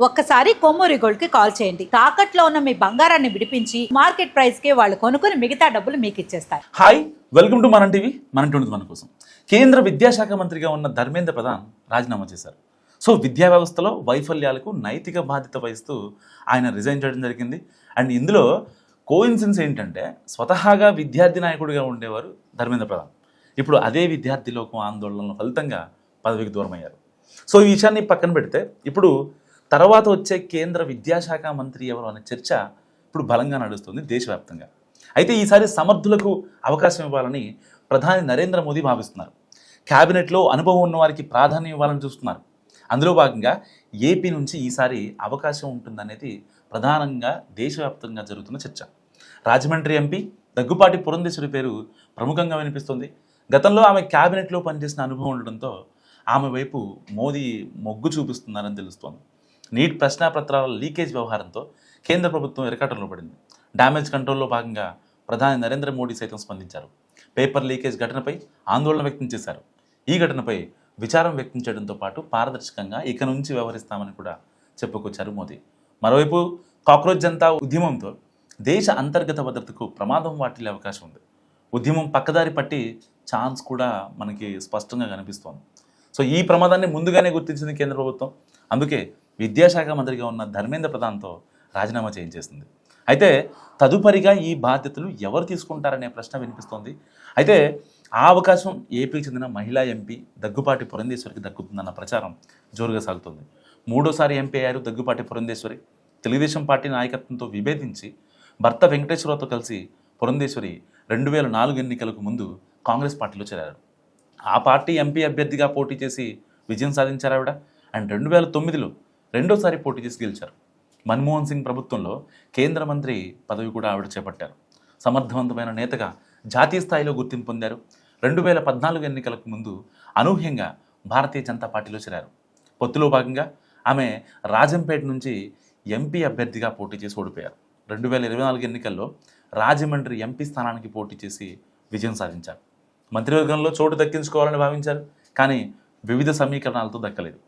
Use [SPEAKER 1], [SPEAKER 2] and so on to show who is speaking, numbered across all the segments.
[SPEAKER 1] ఒక్కసారి కొమ్మూరి గోల్డ్ కి కాల్ చేయండి. తాకట్లో ఉన్న మీ బంగారాన్ని విడిపించి మార్కెట్ ప్రైస్ కి వాళ్ళు కొనుక్కుని మిగతా డబ్బులు మీకు ఇచ్చేస్తారు.
[SPEAKER 2] హాయ్, వెల్కమ్ టు మన టీవీ. మన కోసం కేంద్ర విద్యాశాఖ మంత్రిగా ఉన్న ధర్మేంద్ర ప్రధాన్ రాజీనామా చేశారు. సో విద్యా వ్యవస్థలో వైఫల్యాలకు నైతిక బాధ్యత వహిస్తూ ఆయన రిజైన్ చేయడం జరిగింది. అండ్ ఇందులో కోఇన్సిడెన్స్ ఏంటంటే, స్వతహాగా విద్యార్థి నాయకుడిగా ఉండేవారు ధర్మేంద్ర ప్రధాన్. ఇప్పుడు అదే విద్యార్థి లోకం ఆందోళనల ఫలితంగా పదవికి దూరమయ్యారు. సో ఈ విషయాన్ని పక్కన పెడితే, ఇప్పుడు తర్వాత వచ్చే కేంద్ర విద్యాశాఖ మంత్రి ఎవరు అనే చర్చ ఇప్పుడు బలంగా నడుస్తుంది దేశవ్యాప్తంగా. అయితే ఈసారి సమర్థులకు అవకాశం ఇవ్వాలని ప్రధాని నరేంద్ర మోదీ భావిస్తున్నారు. క్యాబినెట్లో అనుభవం ఉన్న వారికి ప్రాధాన్యం ఇవ్వాలని చూస్తున్నారు. అందులో భాగంగా ఏపీ నుంచి ఈసారి అవకాశం ఉంటుందనేది ప్రధానంగా దేశవ్యాప్తంగా జరుగుతున్న చర్చ. రాజమండ్రి ఎంపీ దగ్గుపాటి పురంధేశ్వరి పేరు ప్రముఖంగా వినిపిస్తుంది. గతంలో ఆమె క్యాబినెట్లో పనిచేసిన అనుభవం ఉండడంతో ఆమె వైపు మోదీ మొగ్గు చూపిస్తున్నారని తెలుస్తోంది. నీట్ ప్రశ్నాపత్రాల లీకేజ్ వ్యవహారంతో కేంద్ర ప్రభుత్వం ఇరకాటంలో పడింది. డ్యామేజ్ కంట్రోల్లో భాగంగా ప్రధాని నరేంద్ర మోడీ సైతం స్పందించారు. పేపర్ లీకేజ్ ఘటనపై ఆందోళన వ్యక్తం చేశారు. ఈ ఘటనపై విచారం వ్యక్తం చేయడంతో పాటు పారదర్శకంగా ఇక నుంచి వ్యవహరిస్తామని కూడా చెప్పుకొచ్చారు మోదీ. మరోవైపు కాక్రోచ్ జనతా ఉద్యమంతో దేశ అంతర్గత భద్రతకు ప్రమాదం వాటిల్లే అవకాశం ఉంది. ఉద్యమం పక్కదారి పట్టి ఛాన్స్ కూడా మనకి స్పష్టంగా కనిపిస్తోంది. సో ఈ ప్రమాదాన్ని ముందుగానే గుర్తించింది కేంద్ర ప్రభుత్వం. అందుకే విద్యాశాఖ మంత్రిగా ఉన్న ధర్మేంద్ర ప్రధాన్తో రాజీనామా చేయించేసింది. అయితే తదుపరిగా ఈ బాధ్యతలు ఎవరు తీసుకుంటారనే ప్రశ్న వినిపిస్తోంది. అయితే ఆ అవకాశం ఏపీకి చెందిన మహిళా ఎంపీ దగ్గుపాటి పురంధేశ్వరికి దక్కుతుందన్న ప్రచారం జోరుగా సాగుతుంది. మూడోసారి ఎంపీ అయ్యారు దగ్గుపాటి పురంధేశ్వరి. తెలుగుదేశం పార్టీ నాయకత్వంతో విభేదించి భర్త వెంకటేశ్వరరావుతో కలిసి పురంధేశ్వరి 2004 ఎన్నికలకు ముందు కాంగ్రెస్ పార్టీలో చేరారు. ఆ పార్టీ ఎంపీ అభ్యర్థిగా పోటీ చేసి విజయం సాధించారు ఆవిడ. అండ్ 2009లో రెండోసారి పోటీ చేసి గెలిచారు. మన్మోహన్ సింగ్ ప్రభుత్వంలో కేంద్ర మంత్రి పదవి కూడా ఆవిడ చేపట్టారు. సమర్థవంతమైన నేతగా జాతీయ స్థాయిలో గుర్తింపు పొందారు. 2014 ఎన్నికలకు ముందు అనూహ్యంగా భారతీయ జనతా పార్టీలో చేరారు. పొత్తులో భాగంగా ఆమె రాజంపేట నుంచి ఎంపీ అభ్యర్థిగా పోటీ చేసి ఓడిపోయారు. 2024 ఎన్నికల్లో రాజమండ్రి ఎంపీ స్థానానికి పోటీ చేసి విజయం సాధించారు. మంత్రివర్గంలో చోటు దక్కించుకోవాలని భావించారు, కానీ వివిధ సమీకరణాలతో దక్కలేదు.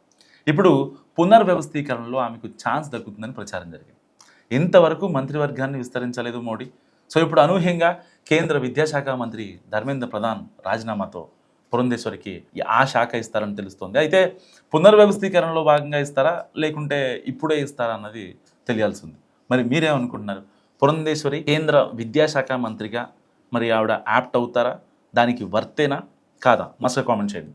[SPEAKER 2] ఇప్పుడు పునర్వ్యవస్థీకరణలో ఆమెకు ఛాన్స్ దక్కుతుందని ప్రచారం జరిగింది. ఇంతవరకు మంత్రివర్గాన్ని విస్తరించలేదు మోడీ. సో ఇప్పుడు అనూహ్యంగా కేంద్ర విద్యాశాఖ మంత్రి ధర్మేంద్ర ప్రధాన్ రాజీనామాతో పురంధేశ్వరికి ఆ శాఖ ఇస్తారని తెలుస్తోంది. అయితే పునర్వ్యవస్థీకరణలో భాగంగా ఇస్తారా, లేకుంటే ఇప్పుడే ఇస్తారా అన్నది తెలియాల్సి ఉంది. మరి మీరేమనుకుంటున్నారు? పురంధేశ్వరి కేంద్ర విద్యాశాఖ మంత్రిగా మరి ఆవిడ యాప్ట్ అవుతారా? దానికి వర్తేనా కాదా? మస్తు కామెంట్ చేయండి.